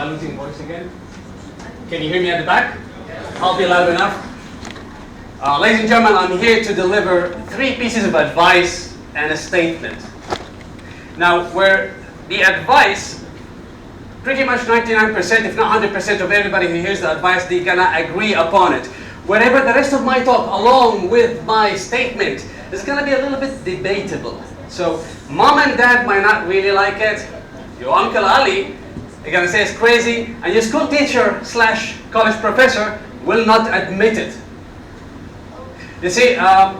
I losing voice again? Can you hear me at the back? I'll be loud enough. Ladies and gentlemen, I'm here to deliver 3 pieces of advice and a statement. Now, where the advice, pretty much 99%, if not 100% of everybody who hears the advice, they're gonna agree upon it. Wherever the rest of my talk, along with my statement, is gonna be a little bit debatable. So, mom and dad might not really like it. Your Uncle Ali, they're gonna say it's crazy, and your school teacher / college professor will not admit it. You see, I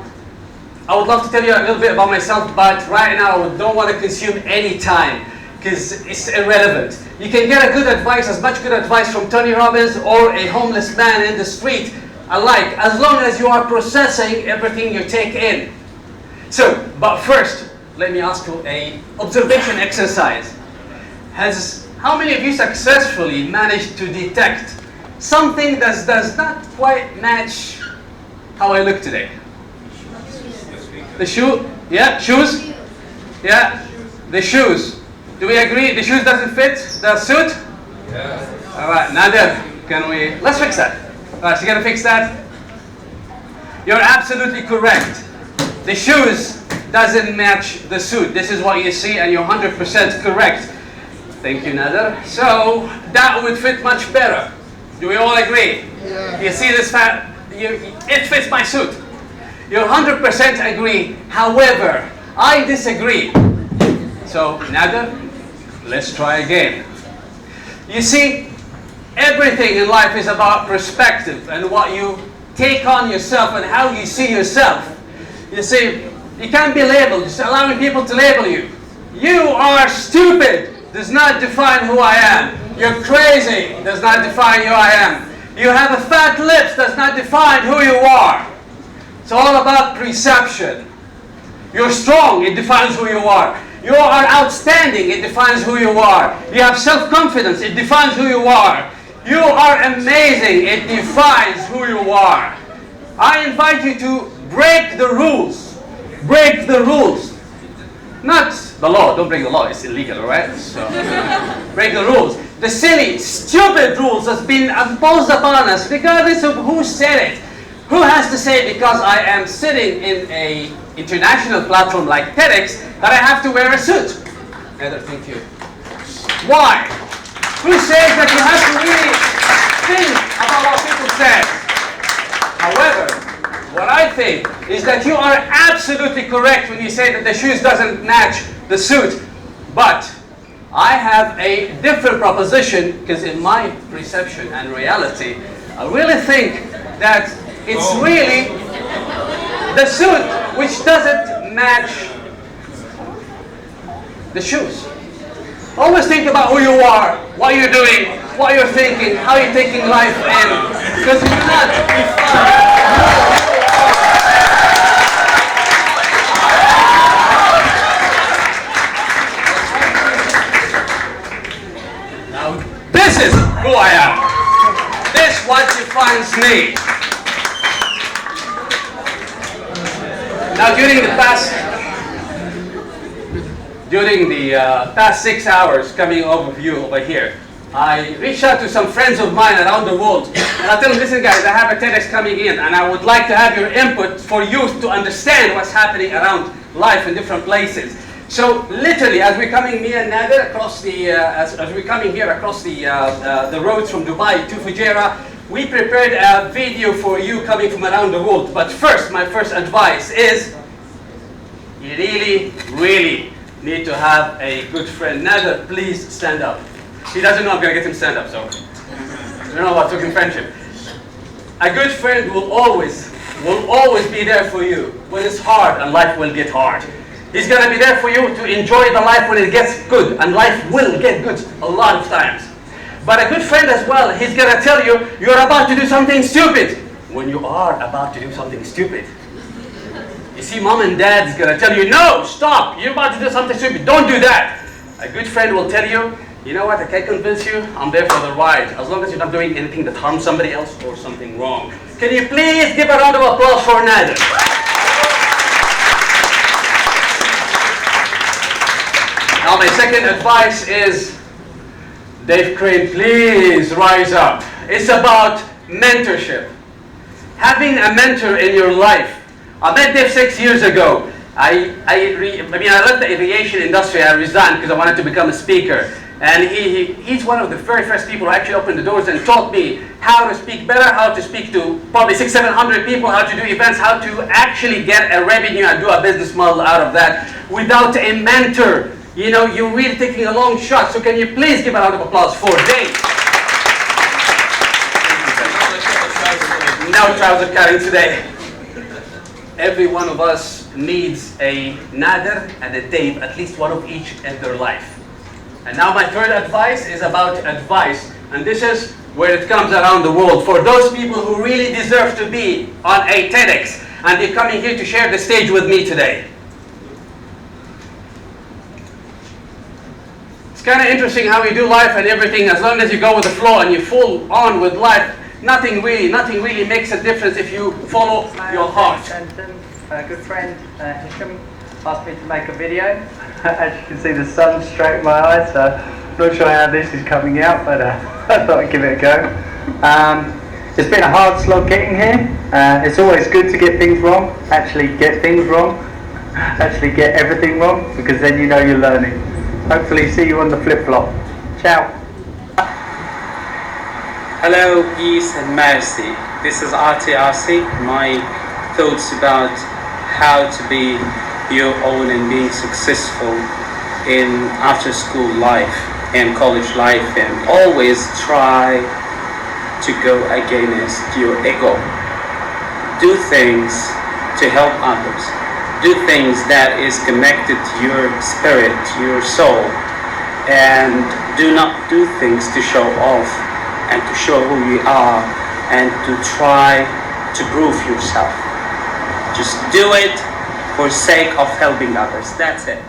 would love to tell you a little bit about myself, but right now I don't want to consume any time because it's irrelevant. You can get a good advice, as much good advice from Tony Robbins or a homeless man in the street alike, as long as you are processing everything you take in. So, but first, let me ask you a observation exercise. How many of you successfully managed to detect something that does not quite match how I look today? The shoe? Yeah, shoes? Yeah, the shoes. Do we agree the shoes doesn't fit the suit? Yeah. All right, Nader, let's fix that. All right, so you gotta fix that. You're absolutely correct. The shoes doesn't match the suit. This is what you see, and you're 100% correct. Thank you, Nader. So that would fit much better. Do we all agree? Yeah. You see this it fits my suit. You 100% agree. However, I disagree. So, Nader, let's try again. You see, everything in life is about perspective and what you take on yourself and how you see yourself. You see, you can't be labeled, just allowing people to label you. You are stupid does not define who I am. You're crazy does not define who I am. You have a fat lips does not define who you are. It's all about perception. You're strong, it defines who you are. You are outstanding, it defines who you are. You have self-confidence, it defines who you are. You are amazing, it defines who you are. I invite you to break the rules. Break the rules. Not the law, don't break the law, it's illegal, right? So, break the rules. The silly, stupid rules that's been imposed upon us, regardless of who said it. Who has to say because I am sitting in an international platform like TEDx that I have to wear a suit? Heather, thank you. Why? Who says that you have to really think about what people say? However, what I think is that you are absolutely correct when you say that the shoes doesn't match the suit. But I have a different proposition, because in my perception and reality, I really think that it's really the suit which doesn't match the shoes. Always think about who you are, what you're doing, what you're thinking, how you're taking life in. Because you cannot define. Now, this is who I am. This is what defines me. Now, during the past 6 hours coming over you over here, I reached out to some friends of mine around the world, and I tell them, listen guys, I have a TEDx coming in, and I would like to have your input for youth to understand what's happening around life in different places. So literally, as we're coming, me and Nader, across the, as we're coming here across the roads from Dubai to Fujairah, we prepared a video for you coming from around the world. But first, my first advice is, you really, really need to have a good friend. Nader, please stand up. He doesn't know I'm going to get him stand up, so I don't know about talking friendship. A good friend will always be there for you when it's hard and life will get hard. He's going to be there for you to enjoy the life when it gets good, and life will get good a lot of times. But a good friend as well, he's going to tell you, you're about to do something stupid when you are about to do something stupid. You see, mom and dad is going to tell you, no, stop, you're about to do something stupid, don't do that. A good friend will tell you, you know what, I can't convince you, I'm there for the ride, as long as you're not doing anything that harms somebody else or something wrong. Can you please give a round of applause for Nader? Now my second advice is, Dave Crane, please rise up. It's about mentorship. Having a mentor in your life. I met Dave 6 years ago. I left the aviation industry. I resigned because I wanted to become a speaker. And he's one of the very first people who actually opened the doors and taught me how to speak better, how to speak to probably 600-700 people, how to do events, how to actually get a revenue and do a business model out of that without a mentor. You know, you're really taking a long shot. So can you please give a round of applause for Dave? No trouser cutting today. Every one of us needs a Nader and a Dave, at least one of each in their life. And now my third advice is about advice. And this is where it comes around the world. For those people who really deserve to be on a TEDx, and they're coming here to share the stage with me today. It's kind of interesting how we do life and everything. As long as you go with the flow and you full on with life, nothing really makes a difference if you follow your heart. A good friend, Hisham, asked me to make a video. As you can see, the sun's straight in my eyes, so I'm not sure how this is coming out, but I thought I'd give it a go. It's been a hard slog getting here. It's always good to get things wrong, actually get things wrong, actually get everything wrong, because then you know you're learning. Hopefully see you on the flip-flop. Ciao. Hello, peace and mercy. This is RTRC. My thoughts about how to be your own and being successful in after-school life and college life, and always try to go against your ego. Do things to help others. Do things that is connected to your spirit, your soul, and do not do things to show off and to show who you are and to try to prove yourself. Just do it for sake of helping others. That's it.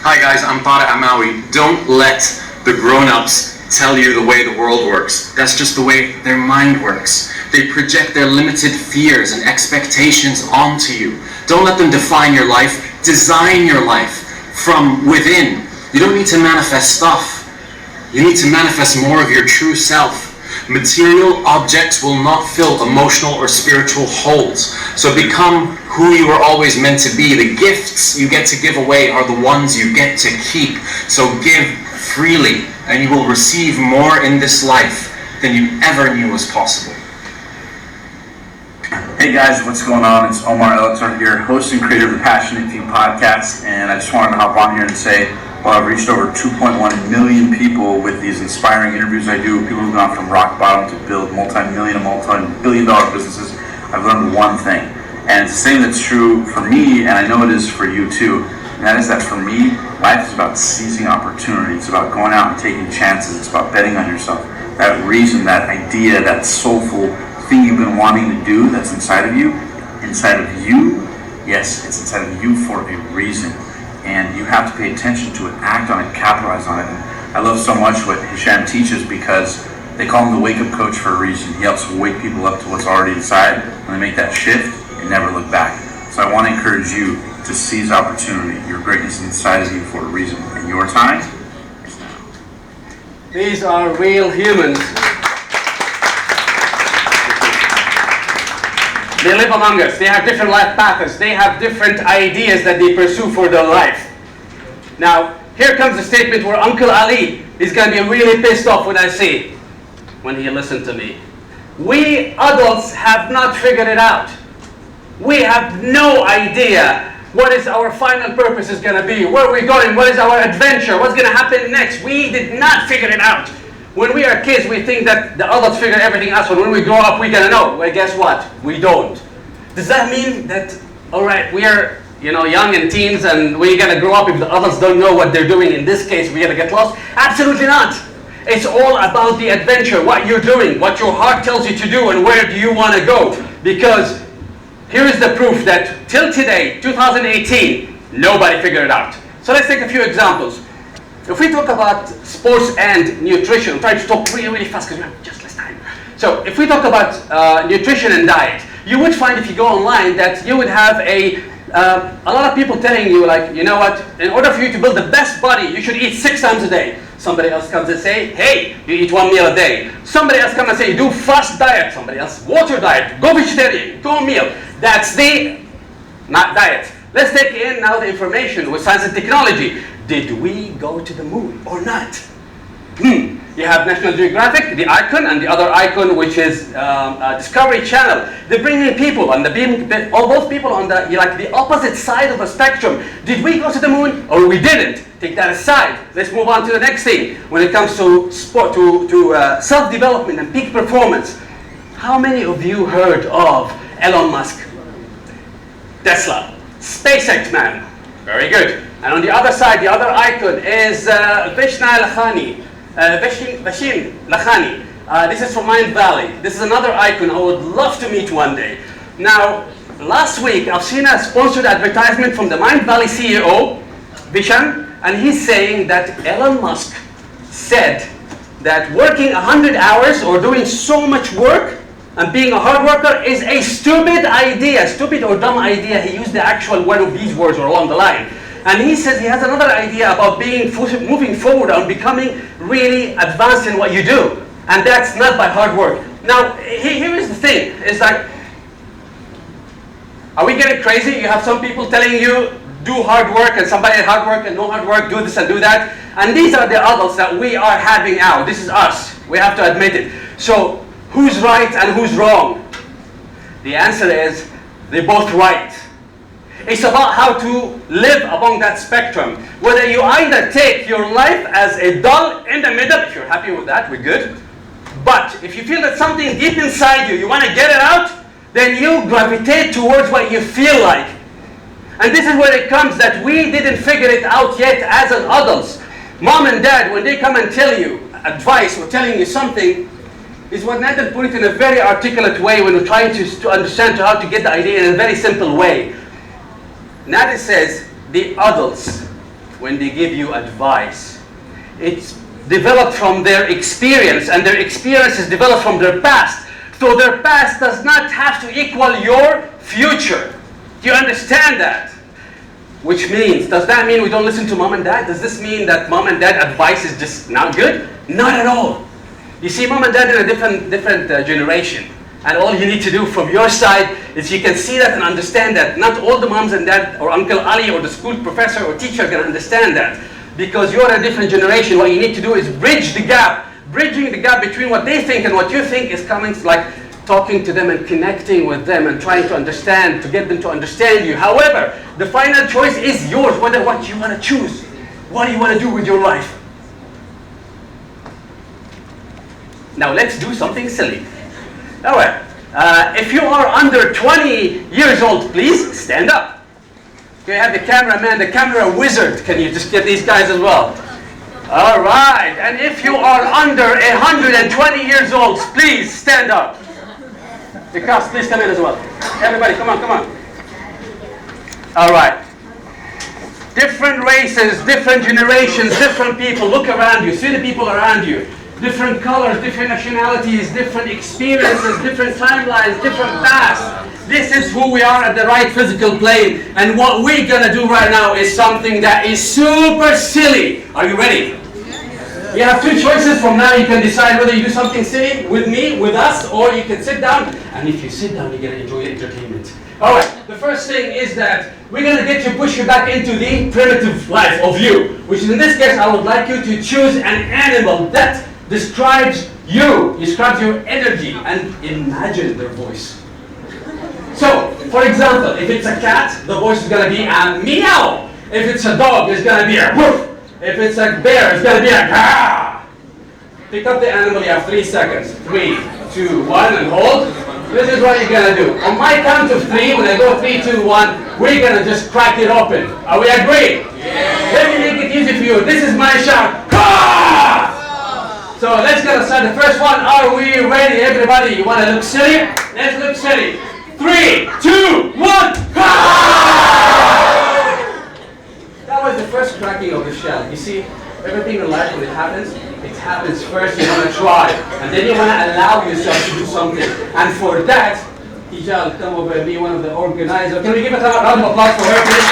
Hi guys, I'm Tariq Amawi. Don't let the grown-ups tell you the way the world works. That's just the way their mind works. They project their limited fears and expectations onto you. Don't let them define your life. Design your life from within. You don't need to manifest stuff. You need to manifest more of your true self. Material objects will not fill emotional or spiritual holes. So become who you were always meant to be. The gifts you get to give away are the ones you get to keep. So give freely, and you will receive more in this life than you ever knew was possible. Hey guys, what's going on? It's Omar Elatar here, host and creator of the Passionate Few podcast, and I just wanted to hop on here and say, well, I've reached over 2.1 million people with these inspiring interviews I do, people who've gone from rock bottom to build multi-million and multi-billion dollar businesses. I've learned one thing, and it's the same that's true for me, and I know it is for you too, and that is that for me, life is about seizing opportunity. It's about going out and taking chances. It's about betting on yourself. That reason, that idea, that soulful thing you've been wanting to do that's inside of you, yes, it's inside of you for a reason. And you have to pay attention to it, act on it, capitalize on it. And I love so much what Hisham teaches, because they call him the wake-up coach for a reason. He helps wake people up to what's already inside. When they make that shift, and never look back. So I want to encourage you to seize opportunity. Your greatness is inside of you for a reason. And your time is now. These are real humans. They live among us. They have different life paths. They have different ideas that they pursue for their life. Now, here comes the statement where Uncle Ali is going to be really pissed off when he listens to me. We adults have not figured it out. We have no idea what is our final purpose is going to be, where we're going, what is our adventure, what's going to happen next. We did not figure it out. When we are kids, we think that the adults figure everything out, so when we grow up, we're going to know. Well, guess what? We don't. Does that mean that, all right, we are young and teens, and we're going to grow up if the adults don't know what they're doing? In this case, we're going to get lost? Absolutely not. It's all about the adventure, what you're doing, what your heart tells you to do, and where do you want to go. Because here is the proof that till today, 2018, nobody figured it out. So let's take a few examples. If we talk about sports and nutrition, try to talk really, really fast because we have just less time. So if we talk about nutrition and diet, you would find, if you go online, that you would have a lot of people telling you, like, you know what, in order for you to build the best body, you should eat 6 times a day. Somebody else comes and say, hey, you eat 1 meal a day. Somebody else comes and say, you do fast diet. Somebody else, water diet, go vegetarian, go meal. That's the not diet. Let's take in now the information with science and technology. Did we go to the moon or not? You have National Geographic, the icon, and the other icon, which is Discovery Channel. They bring in people, and both people on the opposite side of a spectrum. Did we go to the moon or we didn't? Take that aside. Let's move on to the next thing. When it comes to sport, to self-development and peak performance, how many of you heard of Elon Musk, Tesla, SpaceX man? Very good. And on the other side, the other icon is Bashir Lakhani. This is from Mind Valley. This is another icon I would love to meet one day. Now, last week I've seen a sponsored advertisement from the Mind Valley CEO, Hisham, and he's saying that Elon Musk said that working 100 hours or doing so much work and being a hard worker is a stupid idea, stupid or dumb idea. He used the actual one of these words or along the line. And he says he has another idea about moving forward and becoming really advanced in what you do. And that's not by hard work. Now, here is the thing. It's like, are we getting crazy? You have some people telling you, do hard work, and somebody at hard work and no hard work, do this and do that. And these are the adults that we are having out. This is us. We have to admit it. So, who's right and who's wrong? The answer is, they're both right. It's about how to live along that spectrum. Whether you either take your life as a dull in the middle, if you're happy with that, we're good. But if you feel that something deep inside you, you want to get it out, then you gravitate towards what you feel like. And this is where it comes that we didn't figure it out yet as an adults. Mom and dad, when they come and tell you advice or telling you something, is when they put it in a very articulate way when we're trying to understand how to get the idea in a very simple way. Nadia says the adults, when they give you advice, it's developed from their experience, and their experience is developed from their past. So their past does not have to equal your future. Do you understand that? Which means, does that mean we don't listen to mom and dad? Does this mean that mom and dad advice is just not good? Not at all. You see, mom and dad are in a different generation. And all you need to do from your side is you can see that and understand that. Not all the moms and dad or Uncle Ali or the school professor or teacher can understand that. Because you're in a different generation. What you need to do is bridge the gap. Bridging the gap between what they think and what you think is coming like talking to them and connecting with them and trying to understand, to get them to understand you. However, the final choice is yours, whether what you want to choose. What do you want to do with your life? Now let's do something silly. All right, if you are under 20 years old, please stand up. Okay, I have the cameraman, the camera wizard. Can you just get these guys as well? All right, and if you are under 120 years old, please stand up. The cast, please come in as well. Everybody, come on, come on. All right. Different races, different generations, different people. Look around you, see the people around you. Different colors, different nationalities, different experiences, different timelines, different paths. This is who we are at the right physical plane. And what we're going to do right now is something that is super silly. Are you ready? You have two choices from now. You can decide whether you do something silly with me, with us, or you can sit down. And if you sit down, you're going to enjoy entertainment. All right, the first thing is that we're going to push you back into the primitive life of you. Which in this case, I would like you to choose an animal that describes you, describes your energy, and imagine their voice. So, for example, if it's a cat, the voice is going to be a meow. If it's a dog, it's going to be a woof. If it's a bear, it's going to be a ah. Pick up the animal, you have 3 seconds. 3, 2, 1, and hold. This is what you're going to do. On my count of 3, when I go 3, 2, 1, we're going to just crack it open. Are we agreed? Yeah. Let me make it easy for you. This is my shout. Ah! So let's get started. The first one, are we ready, everybody? You want to look silly? Let's look silly. 3, 2, 1, That was the first cracking of the shell. You see, everything in life when it happens first, you want to try. And then you want to allow yourself to do something. And for that, Hisham, come over and be one of the organizers. Can we give a round of applause for her, please?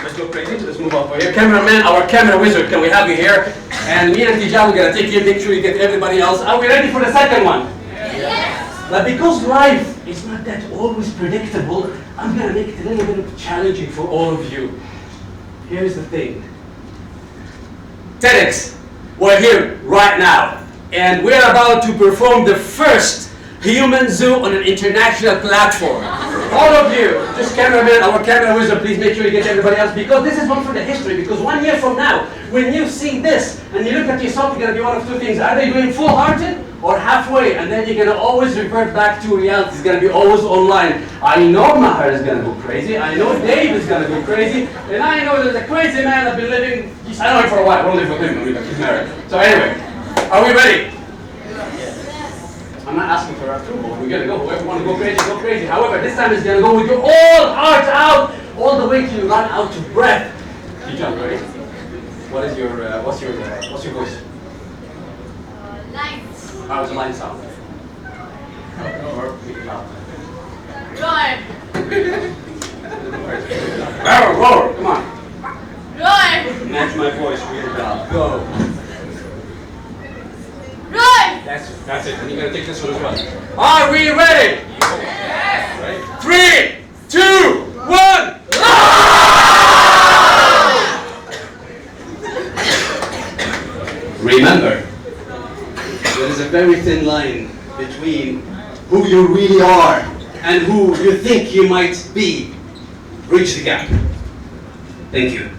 Let's go go crazy. Let's move over here. Cameraman, our camera wizard, can we have you here? And me and Hisham are going to take you, make sure you get everybody else. Are we ready for the second one? Yes. But because life is not that always predictable, I'm going to make it a little bit challenging for all of you. Here's the thing. TEDx, we're here right now. And we're about to perform the first human zoo on an international platform. All of you, just cameraman, our camera wizard, please make sure you get everybody else, because this is one for the history. Because 1 year from now, when you see this and you look at yourself, you're going to be one of two things. Are they doing full-hearted or halfway? And then you're going to always revert back to reality. It's going to be always online. I know Maher is going to go crazy. I know Dave is going to go crazy. And I know there's a crazy man I've been living, I know him for a while. We'll live with him. He's married. So anyway, are we ready? I'm not asking for approval. We're going to go. Whoever want to go crazy, go crazy. However, this time it's going to go with your all heart out, all the way till you run out of breath. You jump, ready? What is your, what's your voice? Lines. How does the line sound? Or make it loud. Roar. Roar, come on. Roar. Match my voice really loud. Go. Roar. That's it. And you're going to take this one as well. Are we ready? Yes. Ready? 3, 2, 1. Remember, there is a very thin line between who you really are and who you think you might be. Bridge the gap. Thank you.